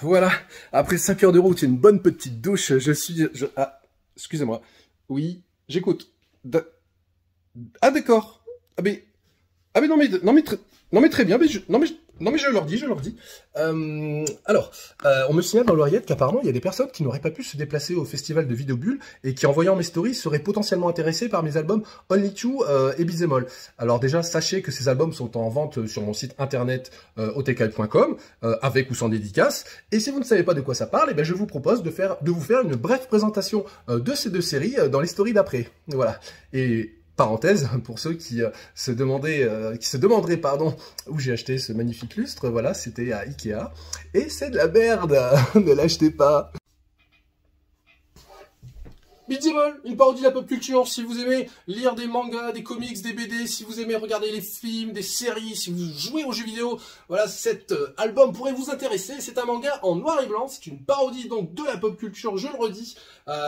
Voilà, après 5 heures de route et une bonne petite douche, Ah, excusez-moi. Oui, j'écoute. Ah d'accord. Ah mais non mais très bien, non mais je leur dis, on me signale dans l'oreillette qu'apparemment il y a des personnes qui n'auraient pas pu se déplacer au festival de Vidéobulle et qui en voyant mes stories seraient potentiellement intéressées par mes albums Only Two et Bizemol. Alors déjà sachez que ces albums sont en vente sur mon site internet otk.com avec ou sans dédicace, et si vous ne savez pas de quoi ça parle, eh ben, je vous propose de vous faire une brève présentation de ces deux séries dans les stories d'après. Voilà. Et parenthèse, pour ceux qui se demanderaient, pardon, où j'ai acheté ce magnifique lustre, voilà, c'était à Ikea. Et c'est de la merde, ne l'achetez pas. Bizemol, une parodie de la pop culture. Si vous aimez lire des mangas, des comics, des BD, si vous aimez regarder les films, des séries, si vous jouez aux jeux vidéo, voilà, cet album pourrait vous intéresser. C'est un manga en noir et blanc, c'est une parodie donc de la pop culture, je le redis.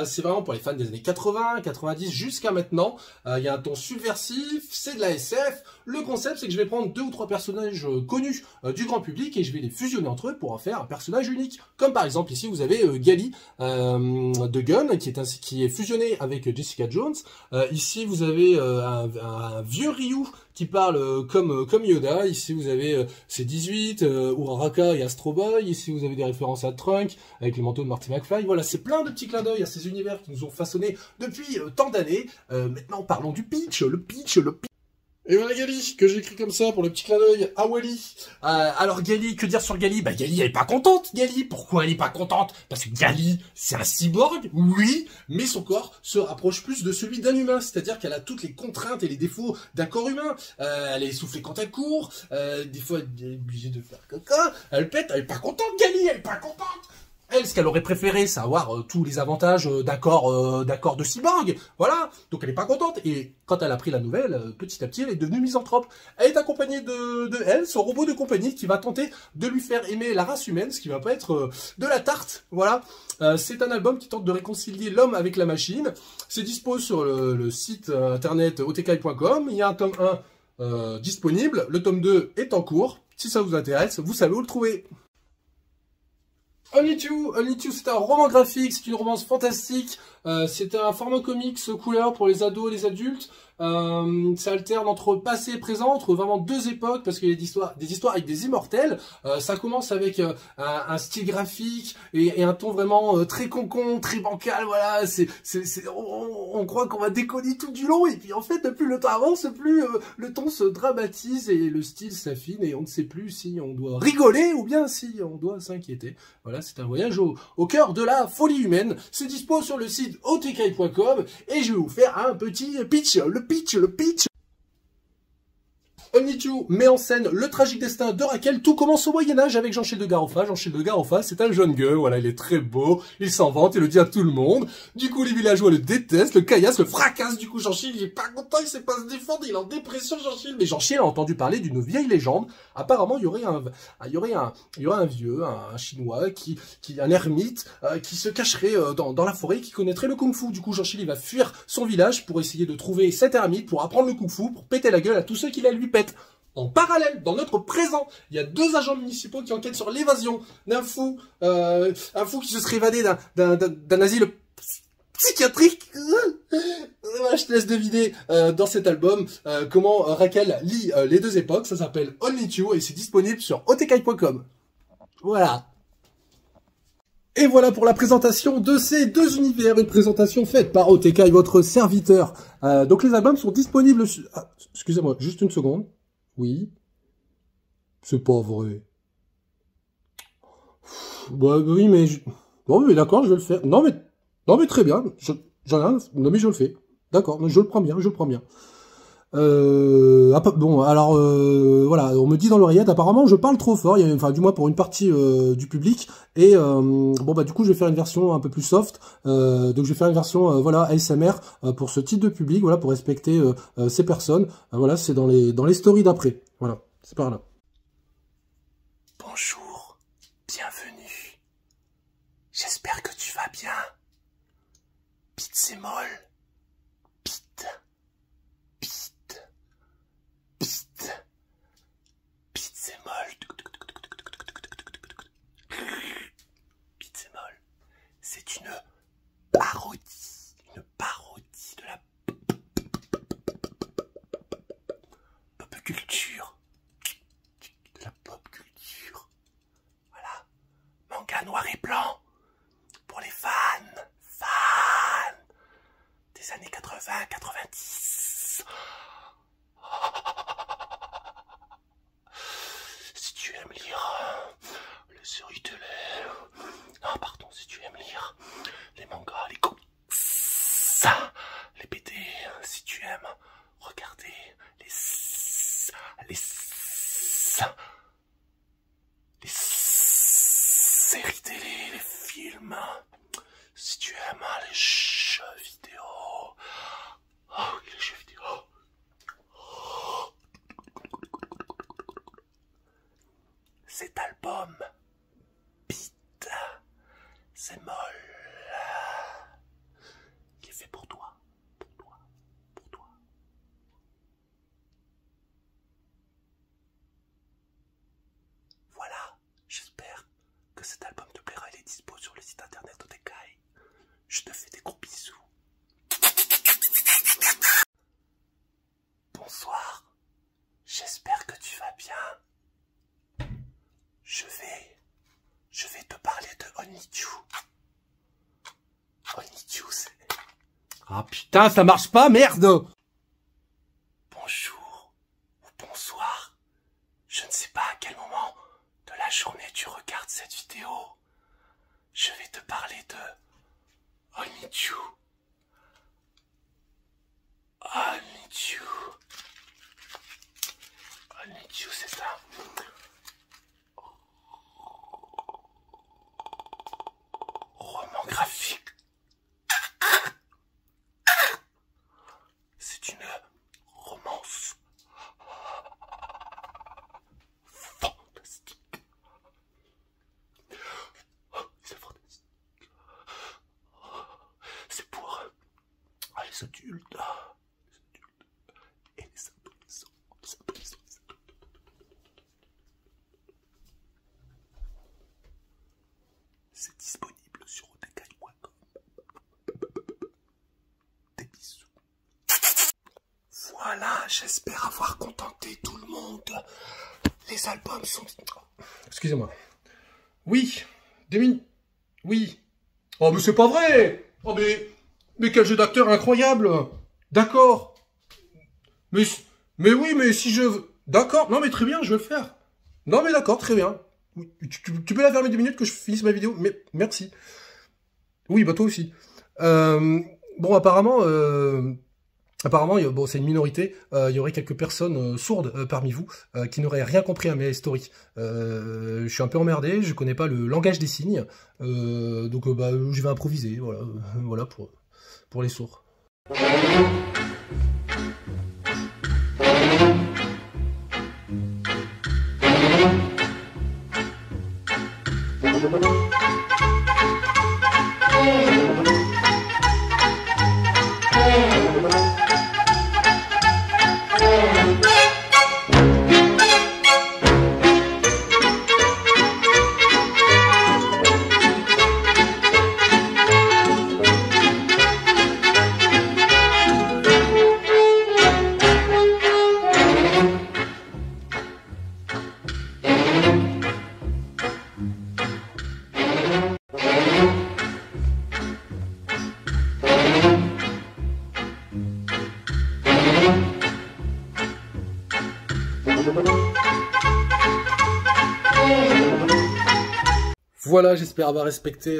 C'est vraiment pour les fans des années 80, 90 jusqu'à maintenant. Il y a un ton subversif, c'est de la SF. Le concept, c'est que je vais prendre 2 ou 3 personnages connus du grand public et je vais les fusionner entre eux pour en faire un personnage unique. Comme par exemple ici, vous avez Gali de Gun qui est fusionné avec Jessica Jones. Ici, vous avez un vieux Ryu qui parle comme Yoda. Ici, vous avez C-18, Uraraka et Astro Boy. Ici, vous avez des références à Trunk avec le manteau de Marty McFly. Voilà, c'est plein de petits clins d'œil à ces univers qui nous ont façonnés depuis tant d'années. Maintenant, parlons du pitch. Le pitch. Et voilà Gali, que j'ai écrit comme ça pour le petit clin d'œil à Wally. Alors Gali, que dire sur Gali? Bah Gali, elle est pas contente, Gali. Pourquoi elle est pas contente? Parce que Gali, c'est un cyborg, oui, mais son corps se rapproche plus de celui d'un humain. C'est-à-dire qu'elle a toutes les contraintes et les défauts d'un corps humain. Elle est essoufflée quand elle court, des fois elle est obligée de faire caca, elle pète, elle est pas contente Gali, elle est pas contente. Elle, ce qu'elle aurait préféré, c'est avoir tous les avantages d'un corps de cyborg. Voilà. Donc elle est pas contente. Et quand elle a pris la nouvelle, petit à petit, elle est devenue misanthrope. Elle est accompagnée de elle, son robot de compagnie, qui va tenter de lui faire aimer la race humaine, ce qui va pas être de la tarte. Voilà. C'est un album qui tente de réconcilier l'homme avec la machine. C'est dispo sur le site internet otk.com. Il y a un tome 1 disponible. Le tome 2 est en cours. Si ça vous intéresse, vous savez où le trouver. Only Two, c'est un roman graphique, c'est une romance fantastique, c'est un format comics couleur pour les ados et les adultes. Ça alterne entre passé et présent, entre vraiment 2 époques, parce qu'il y a des histoires avec des immortels. Ça commence avec un style graphique et un ton vraiment très concon, très bancal. Voilà, on croit qu'on va déconner tout du long, et puis en fait, plus le temps avance, plus le ton se dramatise et le style s'affine, et on ne sait plus si on doit rigoler ou bien si on doit s'inquiéter. Voilà, c'est un voyage au cœur de la folie humaine. C'est dispo sur le site otk.com et je vais vous faire un petit pitch. Le pitch. Only Two met en scène le tragique destin de Raquel. Tout commence au Moyen-Âge avec Jean-Chil de Garoffa. Jean-Chil de Garoffa, c'est un jeune gueux. Voilà, il est très beau, il s'en vante, il le dit à tout le monde. Du coup, les villageois le détestent, le caillassent, le fracassent. Du coup, Jean-Chil, il est pas content, il sait pas se défendre, il est en dépression, Jean-Chil. Mais Jean-Chil a entendu parler d'une vieille légende. Apparemment, il y aurait un vieux, un chinois, un ermite, qui se cacherait dans la forêt, qui connaîtrait le kung-fu. Du coup, Jean-Chil, il va fuir son village pour essayer de trouver cet ermite, pour apprendre le kung-fu, pour péter la gueule à tous ceux qui la lui pètent. En parallèle, dans notre présent, il y a 2 agents municipaux qui enquêtent sur l'évasion d'un fou, un fou qui se serait évadé d'un asile psychiatrique. Je te laisse deviner dans cet album comment Raquel lit les 2 époques. Ça s'appelle Only Two et c'est disponible sur otk.com. Voilà. Et voilà pour la présentation de ces 2 univers, une présentation faite par OTK, votre serviteur. Donc les albums sont disponibles... Ah, excusez-moi, juste une seconde. Oui. C'est pas vrai. Bah oui, mais... Bon, mais d'accord, je vais le faire. Non, mais très bien. Non, mais je le fais. D'accord, je le prends bien, bon, alors voilà, on me dit dans l'oreillette, apparemment je parle trop fort, enfin du moins pour une partie du public, et bon bah du coup je vais faire une version un peu plus soft, donc je vais faire une version voilà ASMR pour ce type de public, voilà, pour respecter ces personnes, voilà, c'est dans les stories d'après, voilà, c'est par là. Bonjour, bienvenue, j'espère que tu vas bien, Bizemol. Bizemol. manga noir et blanc pour les fans des années 80-90. Si tu aimes lire les séries télé, si tu aimes lire les mangas, les comics, les BD, si tu aimes regarder les séries télé, les films, si tu aimes les jeux vidéo, les jeux vidéo, cet album Beat, c'est molle, qui est fait pour toi. Voilà, j'espère que cet album te plaira. Il est dispo sur le site internet Odekai. Je te fais des gros bisous. Bonsoir, j'espère que tu vas bien. Je vais te parler de Onitsu. Onitsu, c'est... Ah putain, ça marche pas, merde! Bonjour ou bonsoir. Je ne sais pas à quel moment de la journée tu regardes cette vidéo. Je vais te parler de Onitsu. Onitsu. Onitsu, c'est ça. Roman graphique. C'est une romance fantastique. C'est fantastique. C'est pour les adultes et les adolescents. C'est disponible sur odekai.com. Des bisous. Voilà, j'espère avoir contenté tout le monde. Les albums sont... Excusez-moi. Oui, oui. Oh, mais c'est pas vrai. Oh, mais quel jeu d'acteur incroyable. D'accord. Mais oui, mais si je... D'accord. Non, mais très bien, je vais le faire. Non, mais d'accord, très bien. Oui, tu peux la fermer 2 minutes que je finisse ma vidéo. Mais merci. Oui, bah toi aussi. Bon, apparemment, bon, c'est une minorité. Il y aurait quelques personnes sourdes parmi vous qui n'auraient rien compris à mes stories. Je suis un peu emmerdé, je connais pas le langage des signes, donc je vais improviser. Voilà pour les sourds. Voilà, j'espère avoir respecté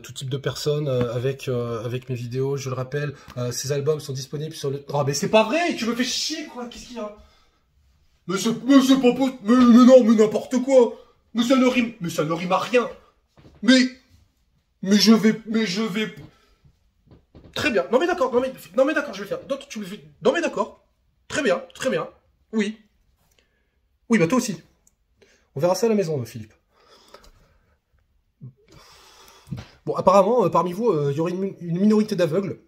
tout type de personnes avec mes vidéos. Je le rappelle, ces albums sont disponibles sur le... Oh, mais c'est pas vrai, tu me fais chier, quoi. Qu'est-ce qu'il y a? Mais c'est pas possible. Mais non, mais n'importe quoi. Mais ça ne rime à rien. Mais je vais... Très bien. Non mais d'accord, non mais d'accord, je vais faire. Non mais d'accord. Très bien. Oui. Oui, bah toi aussi. On verra ça à la maison, Philippe. Bon, apparemment, parmi vous, il y aurait une minorité d'aveugles.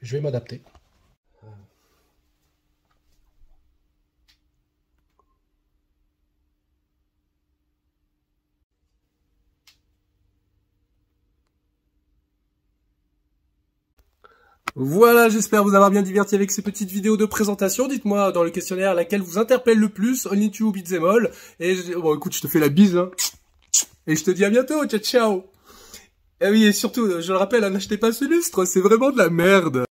Je vais m'adapter. Voilà, j'espère vous avoir bien diverti avec ces petites vidéos de présentation. Dites-moi dans le questionnaire laquelle vous interpelle le plus, Onitsu ou Beat'em All. Et bon, écoute, je te fais la bise, hein. Et je te dis à bientôt, ciao ciao. Et oui, et surtout, je le rappelle, n'achetez pas ce lustre, c'est vraiment de la merde.